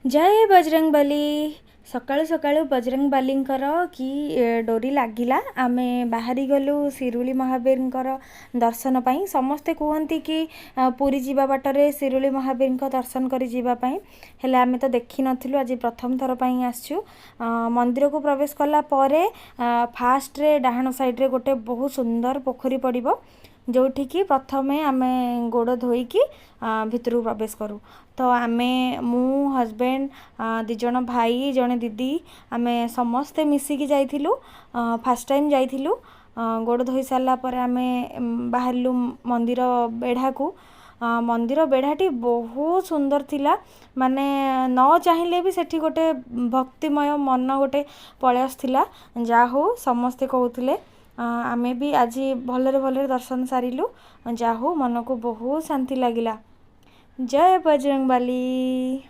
जय बजरंगबली। सकाळु सकाळु बजरंगबलींकर कि डोरी लागिला आमे बाहरी गलु शिरुली महावीर दर्शन पाई। समस्ते कहती कि पुरी जीवा बाटरे शिरुली महावीर दर्शन कर जीवाई हेले आमे तो देखी नथिलु। आज प्रथम थर पाई आसछु। मंदिर को प्रवेश कला परे फास्ट रे डाहाण साइड रे गोटे बहुत सुंदर पोखरी पड़िबो जोठिकी प्रथमे आमे गोड़ धोईकी भितर प्रवेश करूँ। तो आमे मु हजबैंड दिज भाई जड़े दीदी आमे समस्ते मिसिकी जाइथिलु। Fast time जाइथिलु। गोड़ धोई सारा पर आमे बाहरलु मंदिर बेढ़ा को। मंदिर बेढ़ाटी बहुत सुंदर थिला। माने न चाहिए भी सेठी गोटे भक्तिमय मन गोटे पलि आसथिला। जा हो समस्ते कहूथिले आमे भी आज भलरे भलरे दर्शन सारिलु। जा हो मन को बहुत शांति लगिला। जय बजरंगबली।